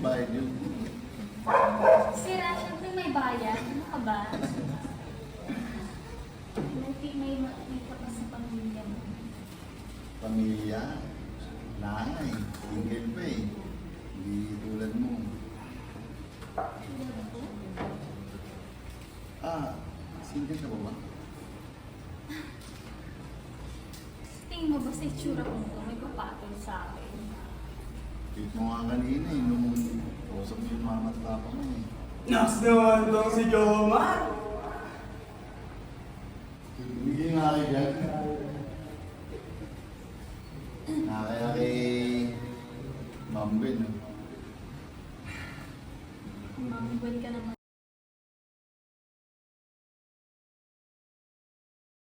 bayad yun. Sira, syempre may bayad. Ano ka ba? May kapas sa pamilya mo. Pamilya, nanay, single pa eh. Hindi tulad mo. Tulad ko? Single ka ba ba? Tingin mo ba sa itsura ko ito? May papatol sa akin. Tweet mo nga kanina eh, nung usap mo yung mama at papa mo eh. Naks naman tong si Jomar! Bigay nga kayo dyan. Nakakaya kay Ma'am Ben. Mamabal ka naman.